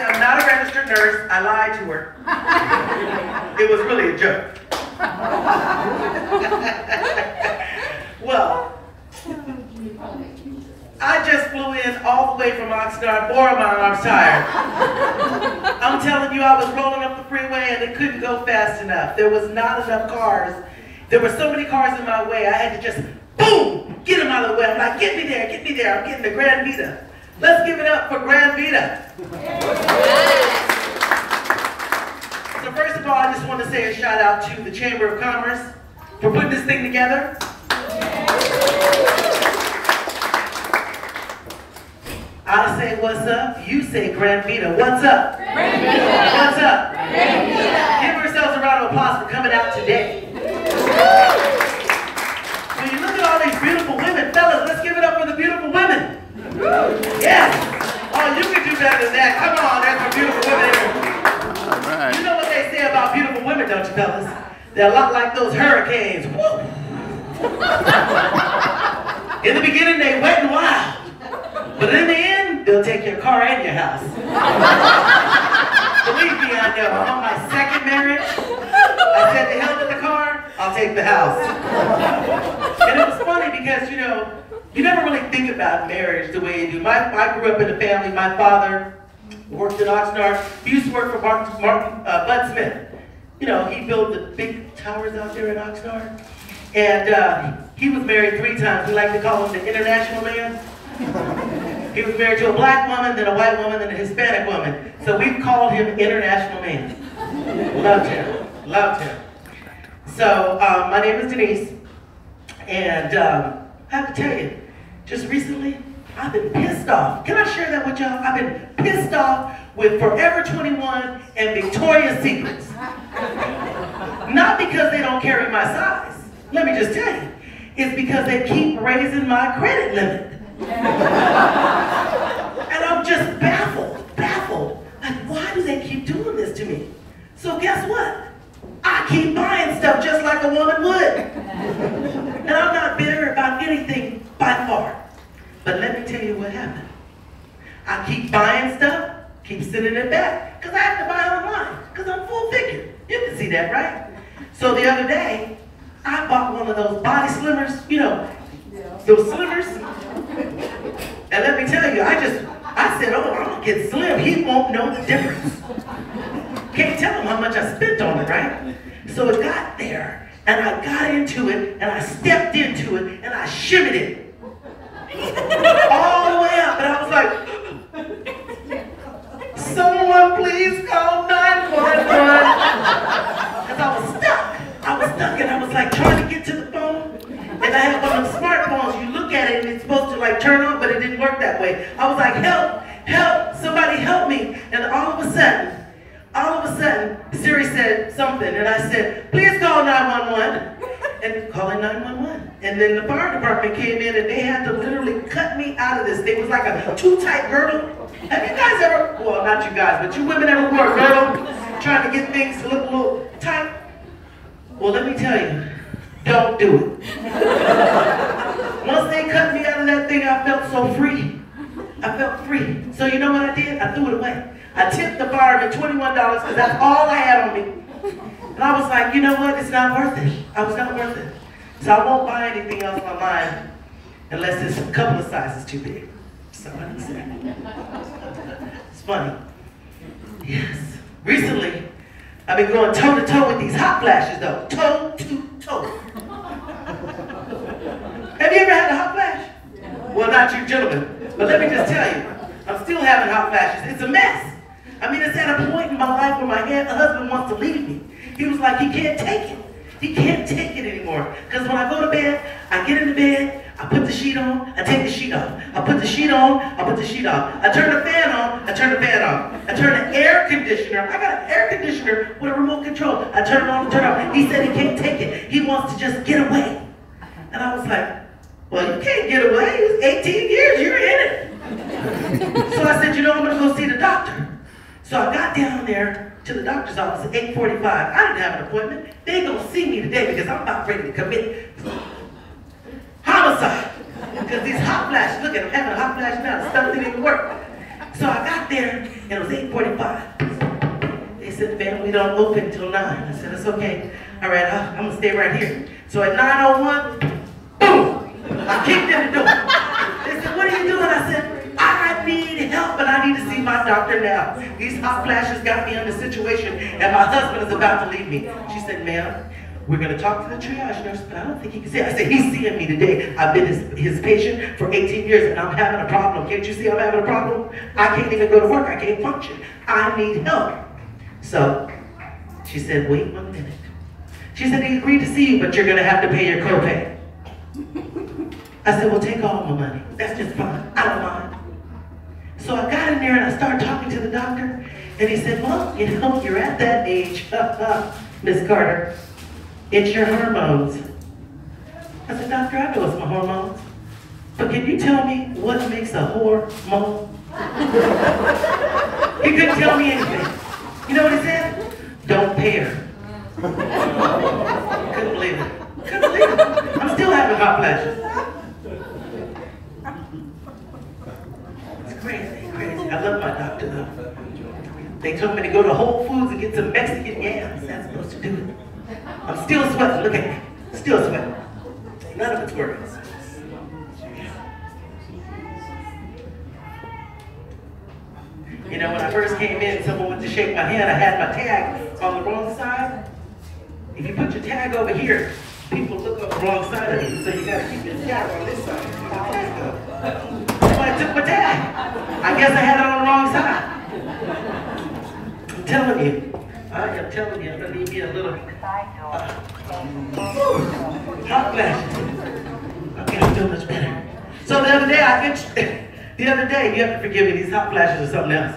I'm not a registered nurse. I lied to her. It was really a joke. Well, I just flew in all the way from Oxnard, boy, my arms tired. I'm telling you, I was rolling up the freeway and it couldn't go fast enough. There was not enough cars. There were so many cars in my way, I had to just, boom, get them out of the way. I'm like, get me there, get me there. I'm getting the granvida. Let's give it up for granvida. So first of all, I just want to say a shout out to the Chamber of Commerce for putting this thing together. I say what's up, you say granvida. What's up? Granvida. What's up? Granvida. Give ourselves a round of applause for coming out today. When you look at all these beautiful women, fellas, let's give it up for the beautiful women. Yes. Oh, you can do better than that. Come on, that's for beautiful women. All right. You know what they say about beautiful women, don't you, fellas? They're a lot like those hurricanes. Woo. In the beginning, they wet and wild. But in the end, they'll take your car and your house. Believe me, I know. On my second marriage, I said, the hell with the car, I'll take the house. And it was funny because, you know, you never really think about marriage the way you do. I grew up in a family. My father worked in Oxnard. He used to work for Bud Smith. You know, he built the big towers out there in Oxnard. And he was married 3 times. We like to call him the international man. He was married to a black woman, then a white woman, then a Hispanic woman. So we called him International Man. Loved him. Loved him. So my name is Denise. And I have to tell you, just recently, I've been pissed off. Can I share that with y'all? I've been pissed off with Forever 21 and Victoria's Secrets. Not because they don't carry my size. Let me just tell you. It's because they keep raising my credit limit. And I'm just baffled. Like, why do they keep doing this to me? So guess what? I keep buying stuff just like a woman would. And I'm not bitter about anything by far. But let me tell you what happened. I keep buying stuff, keep sending it back, because I have to buy online, because I'm full figure. You can see that, right? So the other day, I bought one of those body slimmers, you know, those slimmers. And let me tell you, I said, oh, I'm gonna get slim. He won't know the difference. Can't tell him how much I spent on it, right? So it got there, and I got into it, and I stepped into it, and I shimmied it. All the way up, and I was like, someone please call 911. Because I was stuck, and I was like trying to get to the phone. And I had one of those smartphones, you look at it and it's supposed to like turn on, but it didn't work that way. I was like, help, help, somebody help me. And all of a sudden, Siri said something, and I said, please call 911. And calling 911. And then the fire department came in and they had to literally cut me out of this thing. It was like a too tight girdle. Have you guys ever, well, not you guys, but you women ever wore a girdle trying to get things to look a little tight? Well, let me tell you. Don't do it. Once they cut me out of that thing, I felt so free. I felt free. So you know what I did? I threw it away. I tipped the fireman $21 because that's all I had on me. And I was like, you know what? It's not worth it. I was not worth it. So I won't buy anything else online unless it's a couple of sizes too big. Somebody said. It's funny. Yes. Recently, I've been going toe-to-toe with these hot flashes though. Toe-to-toe. Have you ever had a hot flash? Well, not you gentlemen, but let me just tell you, I'm still having hot flashes. It's a mess. I mean, it's at a point in my life where my husband wants to leave me. He was like, he can't take it. He can't take it anymore. Because when I go to bed, I get in the bed, I put the sheet on, I take the sheet off. I put the sheet on, I put the sheet off. I turn the fan on, I turn the fan off. I turn the air conditioner, I got an air conditioner with a remote control. I turn it on and turn it off. He said he can't take it. He wants to just get away. And I was like, well, you can't get away. It was 18 years, you're in it. So I said, you know, I'm gonna go see the doctor. So I got down there to the doctor's office at 8:45. I didn't have an appointment. They ain't gonna see me today because I'm about ready to commit homicide. Because these hot flashes, look at them having a hot flash now, the stuff didn't even work. So I got there, and it was 8:45. They said, ma'am, we don't open until 9. I said, it's okay. All right, I'm gonna stay right here. So at 9:01, boom, I kicked in the door. They said, what are you doing? I said, I need help, and I need to see my doctor now. These hot flashes got me in the situation, and my husband is about to leave me. She said, ma'am, we're going to talk to the triage nurse, but I don't think he can see it. I said, he's seeing me today. I've been his patient for 18 years, and I'm having a problem. Can't you see I'm having a problem? I can't even go to work. I can't function. I need help. So she said, wait 1 minute. She said, he agreed to see you, but you're going to have to pay your copay. I said, well, take all my money. That's just fine. I don't mind. So I got in there, and I started talking to the doctor, and he said, well, you know, you're at that age, Miss Carter. It's your hormones. I said, doctor, I know it's my hormones. But can you tell me what makes a hormone? He couldn't tell me anything. You know what he said? Don't pay her. Couldn't believe it. Couldn't believe it. I'm still having hot flashes. It's crazy, crazy. I love my doctor though. They told me to go to Whole Foods and get some Mexican yams. That's supposed to do it. I'm still sweating, look at me. Still sweating. None of it's working. You know, when I first came in, someone went to shake my hand, I had my tag on the wrong side. If you put your tag over here, people look on the wrong side of you, so you gotta keep your tag on this side. Somebody took my tag. I guess I had it on the wrong side. I'm telling you. I am telling you, I'm gonna need me a little hot flashes. Okay, I'm doing much better. So the other day, you have to forgive me, these hot flashes or something else.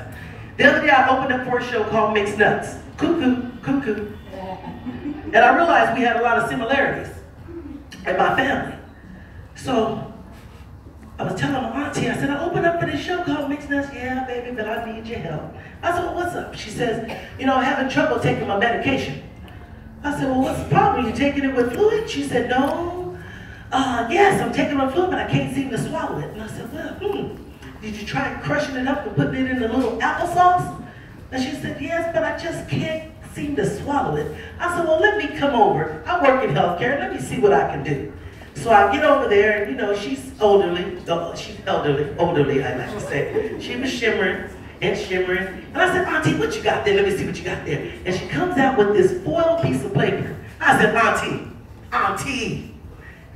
The other day I opened up for a show called Mixed Nuts. Cuckoo, cuckoo. And I realized we had a lot of similarities in my family. So I was telling my auntie, I said, I opened up for this show called Mixed Nuts. Yeah, baby, but I need your help. I said, well, what's up? She says, you know, I'm having trouble taking my medication. I said, well, what's the problem? Are you taking it with fluid? She said, no. Yes, I'm taking it with fluid, but I can't seem to swallow it. And I said, well, did you try crushing it up and putting it in a little applesauce? And she said, yes, but I just can't seem to swallow it. I said, well, let me come over. I work in healthcare. Let me see what I can do. So I get over there, and you know, she's elderly, I like to say. She was shimmering and shimmering. And I said, Auntie, what you got there? Let me see what you got there. And she comes out with this foil piece of paper. I said, Auntie,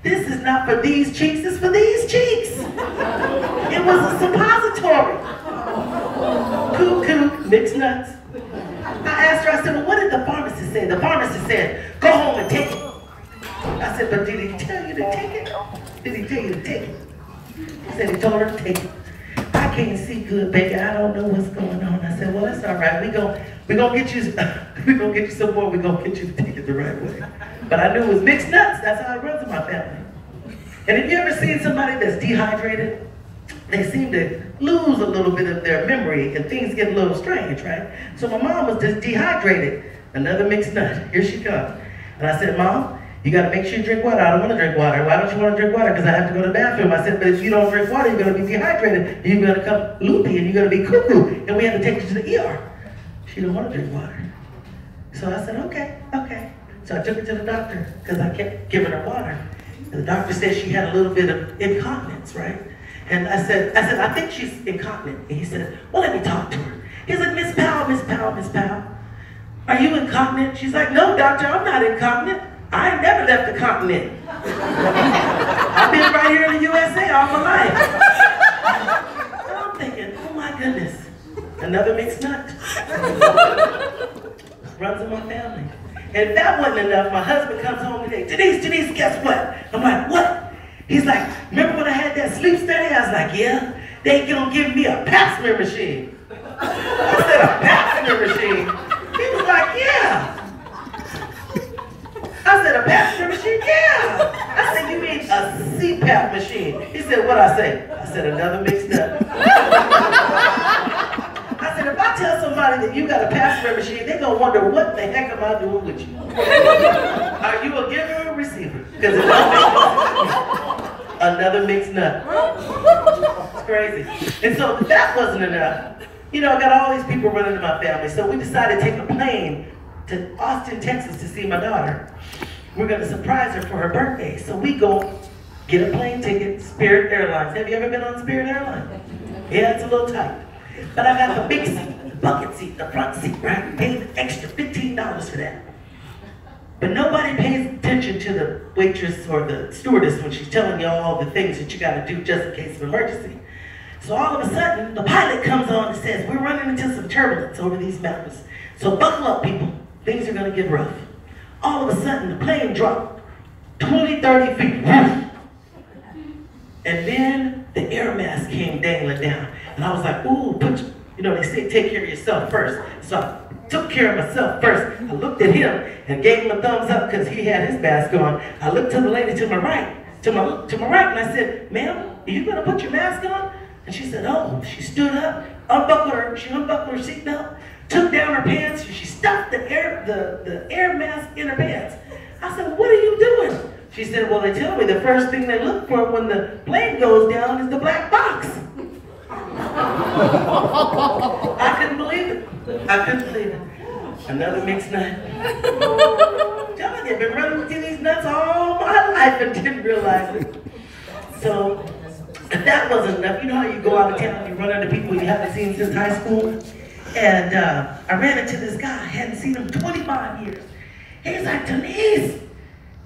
this is not for these cheeks, it's for these cheeks. It was a suppository. Cuckoo, mixed nuts. I asked her, I said, well, what did the pharmacist say? The pharmacist said, go home and take it. I said, but did he tell you to take it? Did he tell you to take it? He said he told her to take it. I can't see good, baby. I don't know what's going on. I said, well, that's all right. We gonna get you some more. We gonna get you to take it the right way. But I knew it was mixed nuts. That's how it runs in my family. And have you ever seen somebody that's dehydrated? They seem to lose a little bit of their memory and things get a little strange, right? So my mom was just dehydrated. Another mixed nut. Here she comes. And I said, Mom, you got to make sure you drink water. I don't want to drink water. Why don't you want to drink water? Because I have to go to the bathroom. I said, but if you don't drink water, you're going to be dehydrated. And you're going to come loopy and you're going to be cuckoo. And we have to take you to the ER. She didn't want to drink water. So I said, okay. So I took her to the doctor because I kept giving her water. And the doctor said she had a little bit of incontinence, right? And I said, I think she's incontinent. And he said, well, let me talk to her. He's like, Miss Powell, are you incontinent? She's like, no, doctor, I'm not incontinent. I ain't never left the continent. I've been right here in the USA all my life. And I'm thinking, oh my goodness, another mixed nut. Runs in my family. And if that wasn't enough, my husband comes home today. Denise, guess what? I'm like, what? He's like, remember when I had that sleep study? I was like, yeah, they gonna give me a pap smear machine. I said, a pap smear machine? He was like, yeah. I said, a pap smear machine? Yeah. I said, you mean a CPAP machine? He said, what'd I say? I said, another mixed nut. I said, if I tell somebody that you got a pap smear machine, they're gonna wonder what the heck am I doing with you? Are you a giver or a receiver? Because it don't make no sense. Another mixed nut. crazy. And so that wasn't enough. You know, I got all these people running to my family, so we decided to take a plane to Austin, Texas to see my daughter. We're gonna surprise her for her birthday. So we go get a plane ticket, Spirit Airlines. Have you ever been on Spirit Airlines? Yeah, it's a little tight. But I got the big seat, the bucket seat, the front seat, right? Paid an extra $15 for that. But nobody pays attention to the waitress or the stewardess when she's telling you all the things that you gotta do just in case of emergency. So all of a sudden, the pilot comes on and says, we're running into some turbulence over these mountains. So buckle up, people. Things are gonna get rough. All of a sudden, the plane dropped 20, 30 feet. And then the air mask came dangling down. And I was like, ooh, you know, they say take care of yourself first. So I took care of myself first. I looked at him and gave him a thumbs up because he had his mask on. I looked to the lady to my right, to my right, and I said, ma'am, are you gonna put your mask on? And she said, oh. She stood up, unbuckled her seatbelt, took down her pants, and she stuffed the air mask in her pants. I said, what are you doing? She said, well, they tell me the first thing they look for when the plane goes down is the black box. I couldn't believe it. I couldn't believe it. Another mixed nut. John, I've been running with these nuts all my life and didn't realize it. So, if that wasn't enough, you know how you go out of town and you run into people you haven't seen since high school? And I ran into this guy, I hadn't seen him in 25 years. He's like, Denise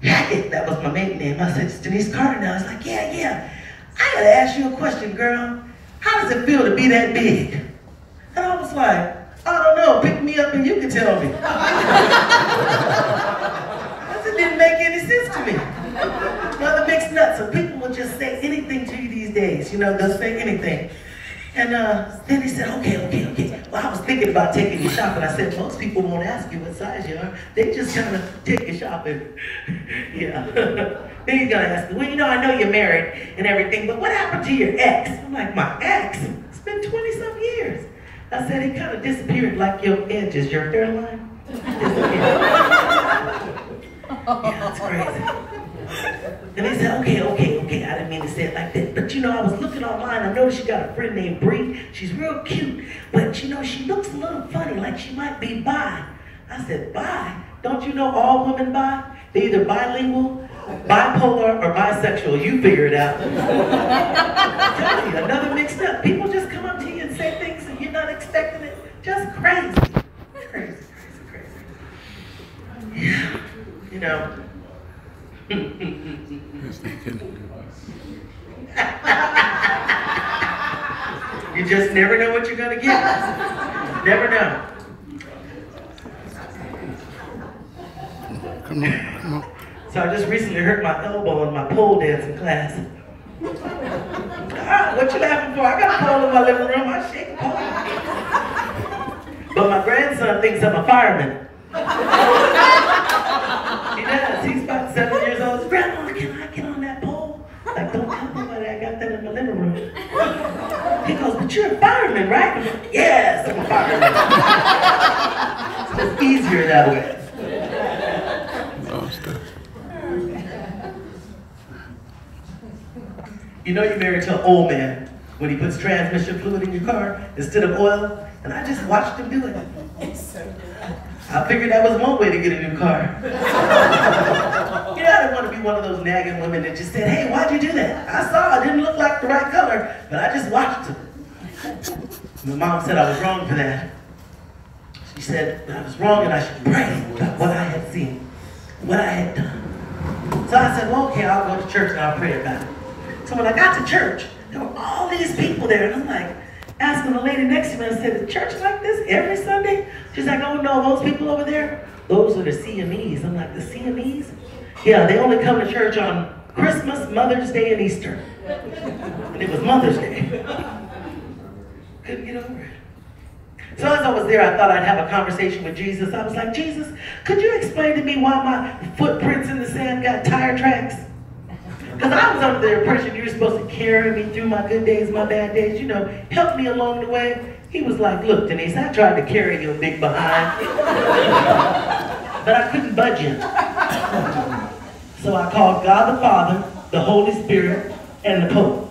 Hackett, that was my maiden name. I said, it's Denise Carter now. He's like, yeah. I gotta ask you a question, girl. How does it feel to be that big? And I was like, I don't know, pick me up and you can tell me. That didn't make any sense to me. Another mixed nuts, so people will just say anything to you these days, you know, they'll say anything. And then he said, okay. Well, I was thinking about taking you shopping. I said, most people won't ask you what size you are. They just kind of take you shopping. Yeah. Then he's gonna ask me, well, you know, I know you're married and everything, but what happened to your ex? I'm like, my ex? It's been 20-some years. I said, he kind of disappeared like your edges, your hairline. Disappeared. Yeah, it's crazy. And they said, okay, I didn't mean to say it like that. But you know, I was looking online, I noticed you got a friend named Bree. She's real cute, but you know, she looks a little funny, like she might be bi. I said, bi? Don't you know all women bi? They're either bilingual, bipolar, or bisexual. You figure it out. I'm telling you, another mixed up. People just come up to you and say things and you're not expecting it. Just crazy. Crazy. Yeah, you know. You just never know what you're gonna get. Never know. Come on. So I just recently hurt my elbow in my pole dancing class. What you laughing for? I got a pole in my living room. I shake a pole. But my grandson thinks I'm a fireman. He does. He's about 7 years old. Grandma, can I get on that pole? Like, don't tell nobody I got that in my living room. He goes, but you're a fireman, right? I'm like, yes, I'm a fireman. It's just easier that way. You know you're married to an old man when he puts transmission fluid in your car instead of oil, and I just watched him do it. I figured that was one way to get a new car. You know, I didn't want to be one of those nagging women that just said, hey, why'd you do that? I saw it didn't look like the right color, but I just watched him. My mom said I was wrong for that. She said that I was wrong and I should pray about what I had seen, what I had done. So I said, well, okay, I'll go to church and I'll pray about it. So when I got to church, there were all these people there, and I'm like, asking the lady next to me, I said, is church like this every Sunday? She's like, oh no, those people over there, those are the CMEs. I'm like, the CMEs? Yeah, they only come to church on Christmas, Mother's Day, and Easter. And it was Mother's Day. Couldn't get over it. So as I was there, I thought I'd have a conversation with Jesus. I was like, Jesus, could you explain to me why my footprints in the sand got tire tracks? Because I was under the impression you were supposed to carry me through my good days, my bad days, you know, help me along the way. He was like, look, Denise, I tried to carry your big behind, but I couldn't budge you. So I called God the Father, the Holy Spirit, and the Pope.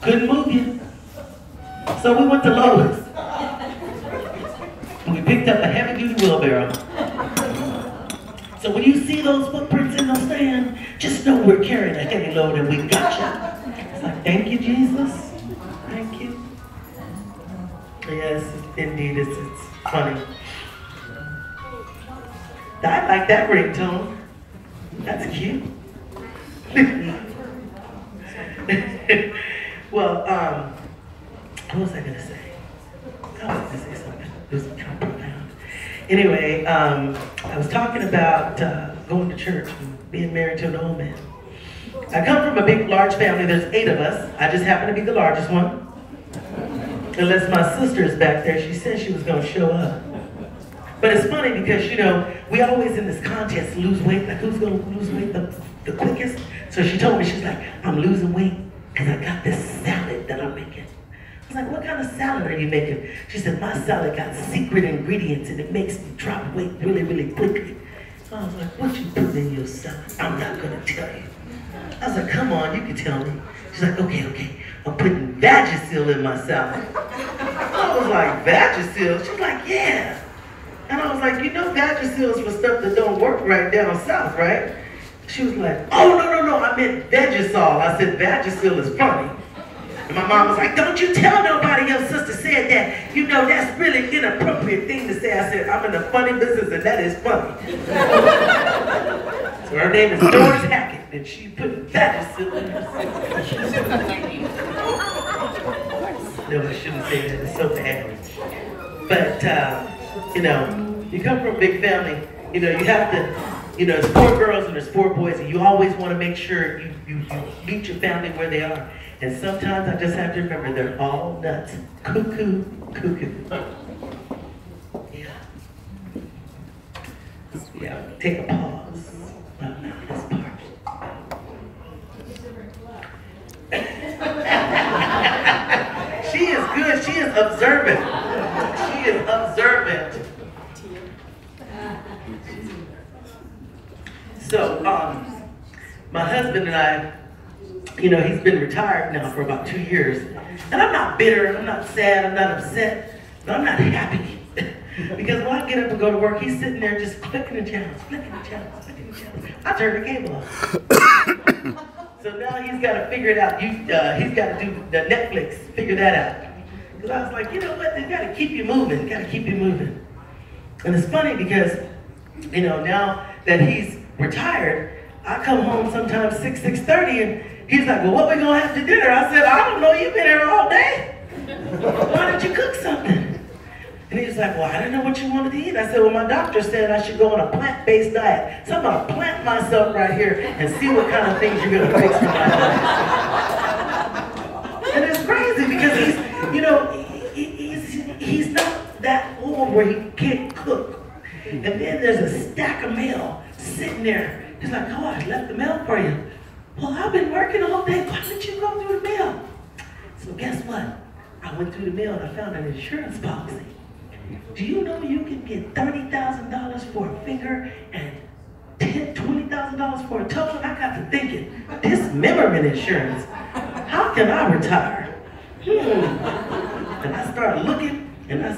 Couldn't move you. So we went to Lowe's. And we picked up a heavy-duty wheelbarrow. So when you see those footprints in those sand, just know we're carrying a heavy load and we got you. It's like, thank you, Jesus. Thank you. Yes, indeed, it's funny. I like that ringtone. That's cute. Well, what was I gonna say? I was gonna say something. It was kind of profound. Anyway, I was talking about going to church and being married to an old man. I come from a big, large family. There's 8 of us. I just happen to be the largest one. Unless my sister's back there, she said she was gonna show up. But it's funny because, you know, we always in this contest lose weight, like who's gonna lose weight the quickest. So she told me, she's like, I'm losing weight because I got this salad that I'm making. I was like, what kind of salad are you making? She said, my salad got secret ingredients and it makes me drop weight really, really quickly. So I was like, what you put in your salad? I'm not gonna tell you. I was like, come on, you can tell me. She's like, okay, I'm putting Vagisil in my salad. I was like, Vagisil? She's like, yeah. And I was like, you know Vagisil is for stuff that don't work right down south, right? She was like, oh, no, I meant Vagisol. I said, Vagisil is funny. And my mom was like, don't you tell nobody your sister said that. You know, that's really inappropriate thing to say. I said, I'm in the funny business and that is funny. So her name is Doris Hackett and she put Vagisil in her salad. No, I shouldn't say that. It's so bad. But, you know, you come from a big family. You know, you have to, you know, there's 4 girls and there's 4 boys, and you always want to make sure you meet your family where they are. And sometimes I just have to remember they're all nuts. Cuckoo. Yeah, take a pause. But not this part. She is good. She is observant. She is observant. So, my husband and I, you know, he's been retired now for about 2 years. And I'm not bitter, I'm not sad, I'm not upset, but I'm not happy. Because when I get up and go to work, he's sitting there just clicking the channels. I turn the cable off. So now he's got to figure it out. He's got to do the Netflix, figure that out. Because I was like, you know what, they got to keep you moving, And it's funny because, you know, now that he's retired, I come home sometimes 6:30, and he's like, well, what we gonna have to dinner? I said, I don't know, you've been here all day. Why don't you cook something? And he was like, well, I didn't know what you wanted to eat. I said, well, my doctor said I should go on a plant-based diet. So I'm gonna plant myself right here and see what kind of things you're gonna fix for my diet. And it's crazy because he's, you know, he's not that old where he can't cook. And then there's a stack of mail sitting there. He's like, oh, I left the mail for you. Well, I've been working all day. Why didn't you go through the mail? So guess what? I went through the mail and I found an insurance policy. Do you know you can get $30,000 for a finger and $20,000 for a toe? And I got to thinking, dismemberment insurance, how can I retire? And I started looking, and I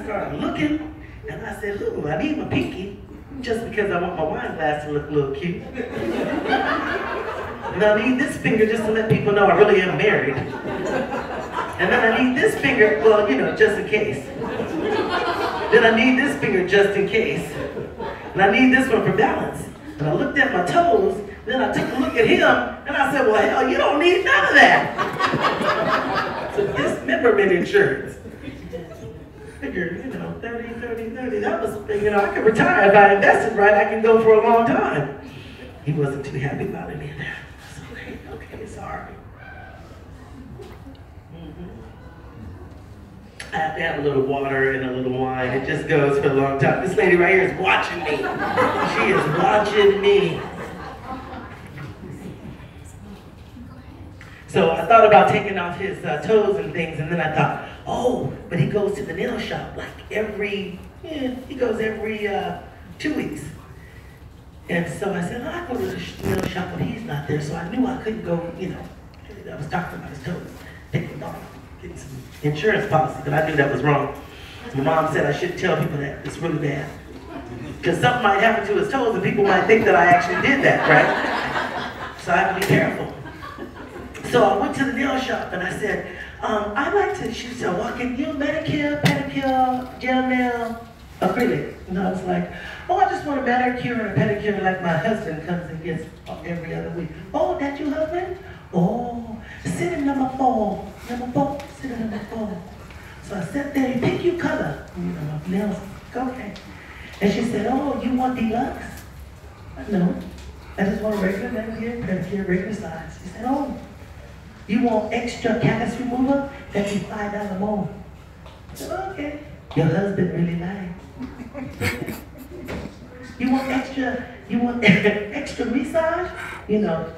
said, ooh, I need my pinky, just because I want my wine glass to look a little cute. And I need this finger just to let people know I really am married. And then I need this finger, well, you know, just in case. Then I need this finger just in case. And I need this one for balance. And I looked at my toes, then I took a look at him, and I said, well, hell, you don't need none of that. So dismemberment insurance. Figure, you know, 30. That was, you know, I could retire if I invested right. I can go for a long time. He wasn't too happy about it either. Okay, sorry. I have to have a little water and a little wine. It just goes for a long time. This lady right here is watching me. She is watching me. So I thought about taking off his toes and things, and then I thought, oh, but he goes to the nail shop like every 2 weeks. And so I said, oh, I go to the nail shop when he's not there, so I knew I couldn't go, you know, I was talking about his toes. getting some insurance policy, but I knew that was wrong. My mom said I shouldn't tell people that. It's really bad. Because something might happen to his toes and people might think that I actually did that, right? So I have to be careful. So I went to the nail shop and I said, I'd like to, she said, well, can you manicure, pedicure, gel nail, acrylic? And I was like, oh, I just want a manicure and a pedicure like my husband comes and gets every other week. Oh, that your husband? Oh, sit in number 4. Number 4, sit in number 4. So I sat there and pick your color. You know, my nails, okay. And she said, oh, you want deluxe? No, I just want a regular manicure, pedicure, regular size. She said, oh, you want extra callus remover? That'd be $5 more. I said, okay. Your husband really lied. You want extra massage? You know,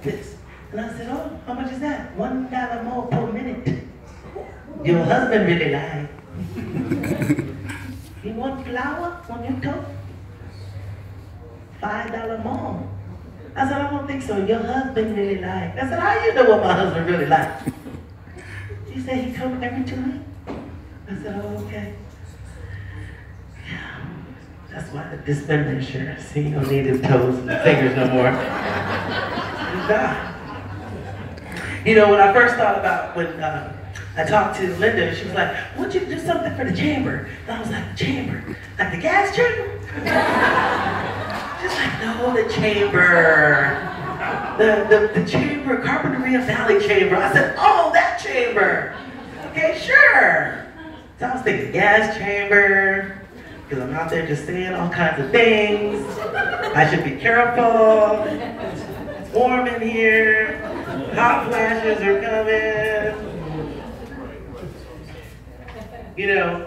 this. And I said, oh, how much is that? $1 more per minute. Your husband really lied. You want flour on your coat? $5 more. I said, I don't think so. Your husband really lied. I said, how you know what my husband really likes? She said, he comes every 2 weeks. I said, oh, okay. Yeah. That's why the dismember insurance. He don't need his toes and fingers no more. He's not. You know, when I first thought about when I talked to Linda, she was like, why don't you do something for the chamber? And I was like, the chamber? Like the gas chamber? She's like, no, the chamber. The chamber, Carpinteria Valley chamber. I said, oh, that chamber. Okay, sure. So I was thinking gas chamber, because I'm out there just saying all kinds of things. I should be careful. It's warm in here. Hot flashes are coming. You know,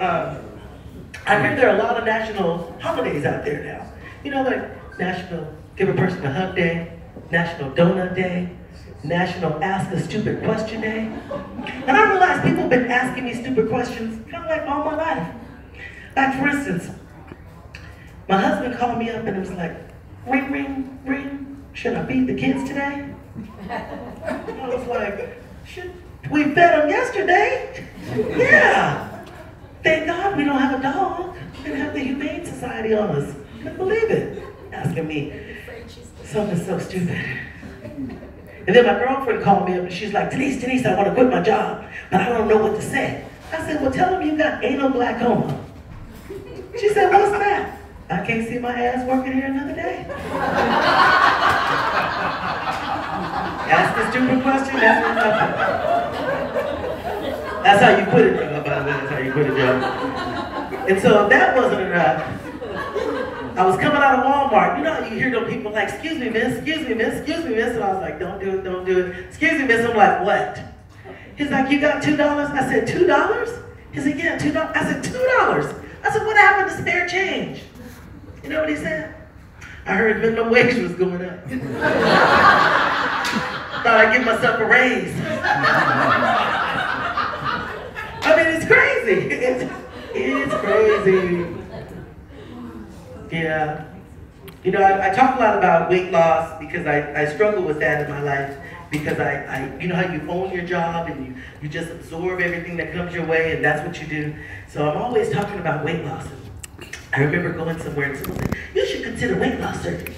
I heard there are a lot of national holidays out there now. You know, like National Give a Person a Hug Day, National Donut Day, National Ask a Stupid Question Day. And I realize people have been asking me stupid questions kind of like all my life. Like for instance, my husband called me up and it was like, ring, ring, ring, should I feed the kids today? I was like, we fed them yesterday. Yeah. Thank God we don't have a dog. We didn't have the Humane Society on us. Couldn't believe it. Asking me something so stupid. And then my girlfriend called me up and she's like, Denise, I want to quit my job, but I don't know what to say. I said, well, tell them you got anal glaucoma. She said, what's that? I can't see my ass working here another day. Ask a stupid question, ask me nothing. That's how you quit a job, by the way. That's how you quit a job. And so if that wasn't enough, I was coming out of Walmart. You know how you hear those people like, excuse me, miss, excuse me, miss, excuse me, miss. And I was like, don't do it, don't do it. Excuse me, miss. I'm like, what? He's like, you got $2? I said, $2? He said, yeah, $2. I said, $2. I said, what happened to spare change? You know what he said? I heard minimum wage was going up. Thought I'd give myself a raise. I mean, it's crazy. It's crazy. Yeah. You know, I talk a lot about weight loss because I struggle with that in my life. Because you know how you own your job and you just absorb everything that comes your way and that's what you do. So I'm always talking about weight loss. I remember going somewhere and someone said, you should consider weight loss surgery.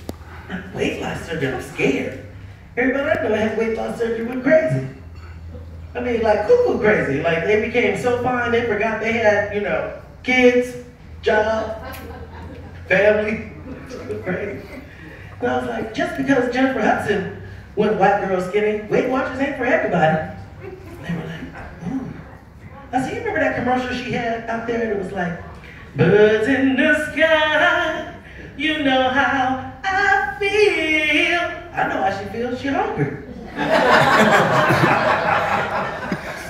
Weight loss surgery, I'm scared. Everybody I know had weight loss surgery went crazy. I mean, like cuckoo crazy. Like they became so fine they forgot they had, you know, kids, job, family. It was crazy. And I was like, just because Jennifer Hudson went white girl skinny, Weight Watchers ain't for everybody. They were like, ooh. I said, you remember that commercial she had out there that was like, birds in the sky, you know how I feel. I know how she feels, she hungry.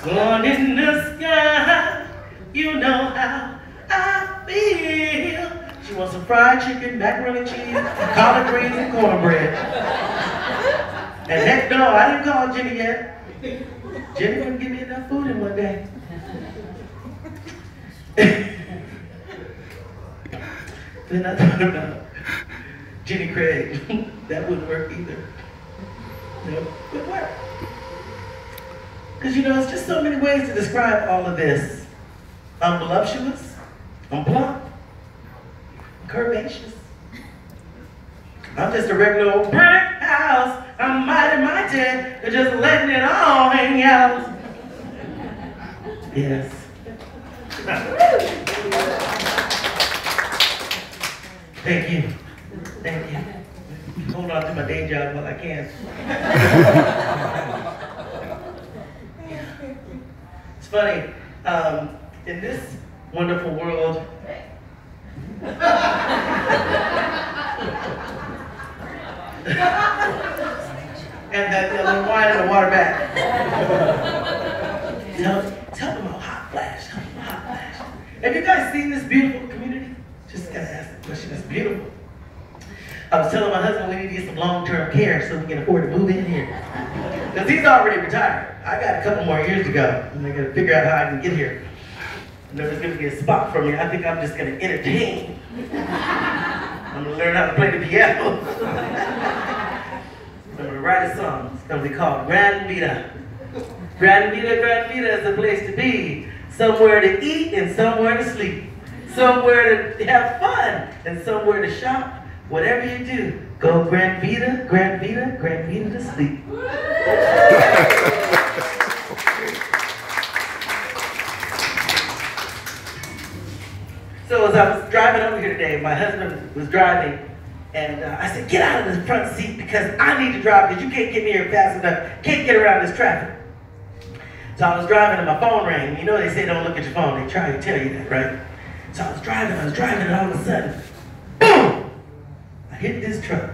Sun in the sky, you know how I feel. She wants some fried chicken, macaroni and cheese, collard greens, and cornbread. And heck no, I didn't call Jenny yet. Jenny wouldn't give me enough food in one day. Then I thought about Jenny Craig. That wouldn't work either. No, it wouldn't work. Because you know, it's just so many ways to describe all of this. I'm voluptuous, I'm plump, I'm curvaceous. I'm just a regular old brick house. I'm mighty, they're just letting it all hang out. Yes. Thank you. Thank you. Hold on to my day job while I can. It's funny, in this wonderful world, and that little wine in the water bag. Tell them about hot flash. Tell them about hot flash. Have you guys seen this beautiful community? Just gotta ask the question. It's beautiful. I was telling my husband we need to get some long-term care so we can afford to move in here. Because he's already retired. I got a couple more years to go, and I gotta figure out how I can get here. And there's gonna be a spot for me. I think I'm just gonna entertain. I'm gonna learn how to play the piano. I'm gonna write a song. It's gonna be called Granvida. Granvida is a place to be. Somewhere to eat and somewhere to sleep. Somewhere to have fun and somewhere to shop. Whatever you do, go Granvida to sleep. So as I was driving over here today, my husband was driving, and I said, get out of the front seat because I need to drive because you can't get me here fast enough. Can't get around this traffic. So I was driving and my phone rang. You know they say don't look at your phone. They try to tell you that, right? So I was driving and all of a sudden, boom! I hit this truck.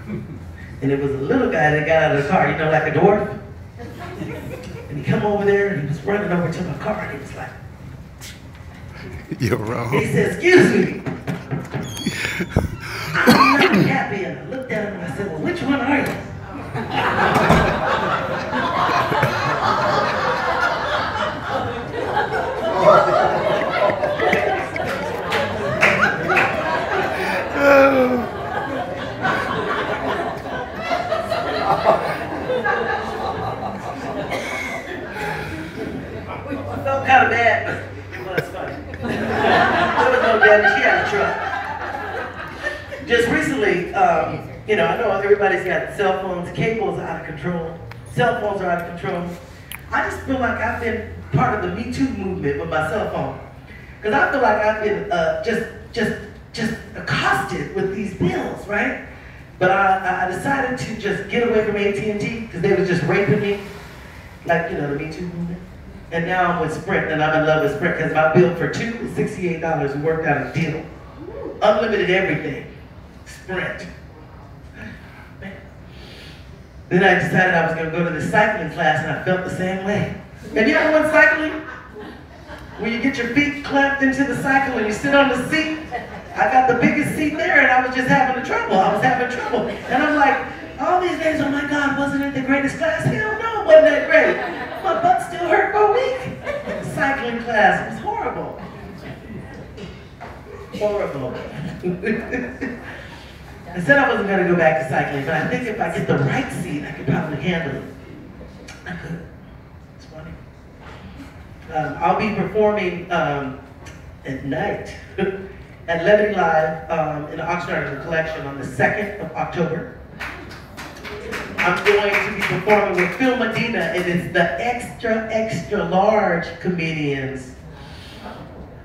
And it was a little guy that got out of the car, you know, like a dwarf. And he come over there and he was running over to my car and he was like, you're wrong. He said, excuse me. I'm not happy. And I looked at him and I said, well, which one are you? I felt kind of bad, but it was funny. There was no damage. She had a truck. Just recently, you know, I know everybody's got cell phones, cables are out of control. Cell phones are out of control. I just feel like I've been part of the Me Too movement with my cell phone. Because I feel like I've been just accosted with these bills, right? But I decided to just get away from AT&T because they was just raping me. Like, you know, the Me Too movement. And now I'm with Sprint, and I'm in love with Sprint because my bill for two is $68 and worked out a deal. Unlimited everything. Sprint. Then I decided I was going to go to the cycling class, and I felt the same way. Have you ever went cycling? Where you get your feet clamped into the cycle and you sit on the seat? I got the biggest seat there, and I was just having trouble. I was having trouble. And I'm like, all these days, oh my God, wasn't it the greatest class? Hell no, it wasn't that great. My butt still hurt for a week. Cycling class, it was horrible. Horrible. I said I wasn't going to go back to cycling, but I think if I get the right seat, I could probably handle it. I could. It's funny. I'll be performing at night at Levity Live in the Oxnard Collection on the 2nd of October. I'm going to be performing with Phil Medina, and it's the extra, extra large comedians.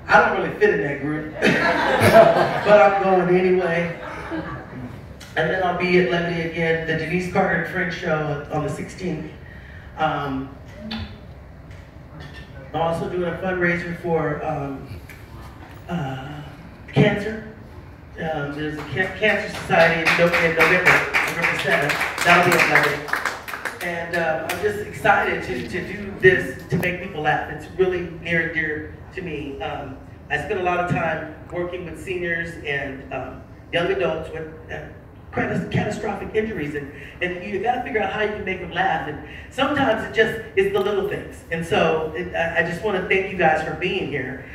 I don't really fit in that group, but I'm going anyway. And then I'll be at Levity again, the Denise Carter and Friends show on the 16th. I'm also doing a fundraiser for cancer. There's a cancer society in November 7th. That'll be at Levity. And I'm just excited to do this to make people laugh. It's really near and dear to me. I spend a lot of time working with seniors and young adults with catastrophic injuries, and you got to figure out how you can make them laugh. And sometimes it's the little things. And so I just want to thank you guys for being here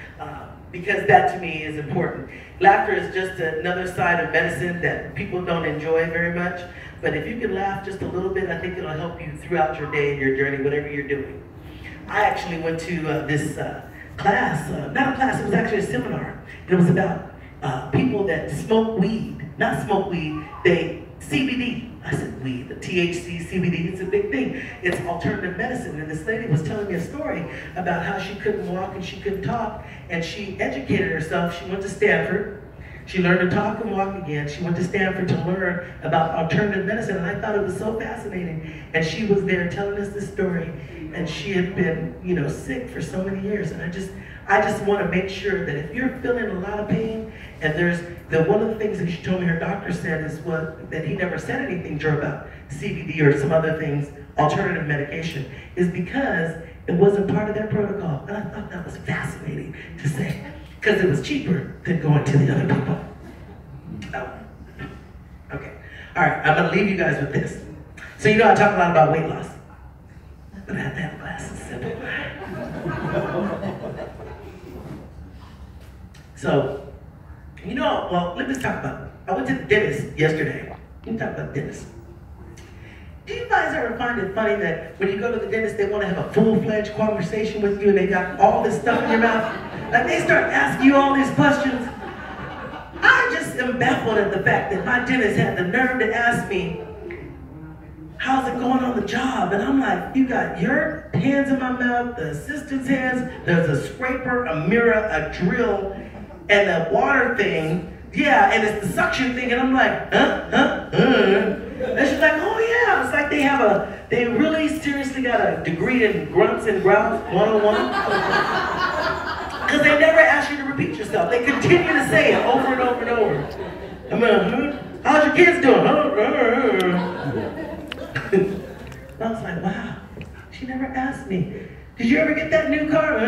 because that to me is important. Laughter is just another side of medicine that people don't enjoy very much. But if you can laugh just a little bit, I think it'll help you throughout your day and your journey, whatever you're doing. I actually went to this class, not a class, it was actually a seminar. It was about people that smoke weed, not smoke weed, they CBD. I said weed, the THC, CBD, it's a big thing. It's alternative medicine. And this lady was telling me a story about how she couldn't walk and she couldn't talk, and she educated herself. She went to Stanford. She learned to talk and walk again. She went to Stanford to learn about alternative medicine, and I thought it was so fascinating. And she was there telling us this story, and she had been, sick for so many years. And I just want to make sure that if you're feeling a lot of pain, and one of the things that she told me her doctor said is that he never said anything to her about CBD or some other things, alternative medication, is because it wasn't part of their protocol. And I thought that was fascinating to say, because it was cheaper than going to the other people. Oh, okay. All right, I'm gonna leave you guys with this. So I talk a lot about weight loss, but I have to have glasses. So, well, let me talk about it. I went to the dentist yesterday. Let me talk about dentists. Do you guys ever find it funny that when you go to the dentist, they want to have a full-fledged conversation with you and they got all this stuff in your mouth? Like they start asking you all these questions. I just am baffled at the fact that my dentist had the nerve to ask me, how's it going on the job? And I'm like, you got your hands in my mouth, the assistant's hands, there's a scraper, a mirror, a drill, and a water thing. Yeah, and it's the suction thing, and I'm like, And she's like, oh yeah, it's like they really seriously got a degree in grunts and growls 101. Because they never ask you to repeat yourself. They continue to say it over and over and over. How's your kids doing? I was like, wow, she never asked me, did you ever get that new car?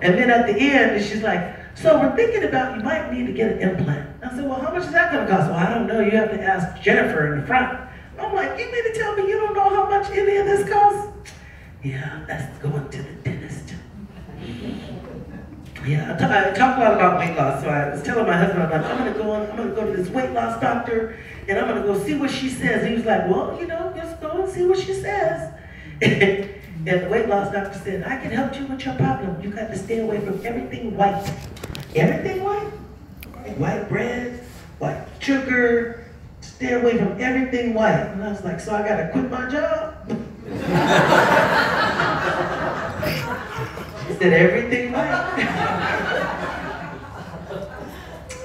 And then at the end, she's like, so we're thinking about you might need to get an implant. I said, well, how much is that going to cost? Well, I don't know. You have to ask Jennifer in the front. I'm like, you mean to tell me you don't know how much any of this costs? Yeah, that's going to the dentist. Yeah, I talk a lot about weight loss, so I was telling my husband, I'm gonna go to this weight loss doctor, and I'm gonna go see what she says. And he was like, well, just go and see what she says. And the weight loss doctor said, I can help you with your problem. You got to stay away from everything white. Everything white? White bread, white sugar, stay away from everything white. And I was like, so I gotta quit my job? She said, everything white.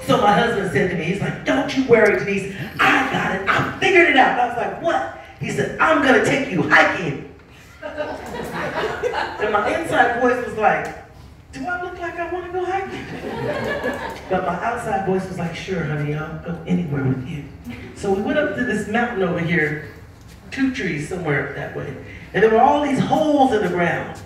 So my husband said to me, he's like, don't you worry, Denise, I got it, I figured it out. I was like, what? He said, I'm gonna take you hiking. And my inside voice was like, do I look like I want to go hiking? But my outside voice was like, sure, honey, I'll go anywhere with you. So we went up to this mountain over here, 2 trees somewhere that way, and there were all these holes in the ground.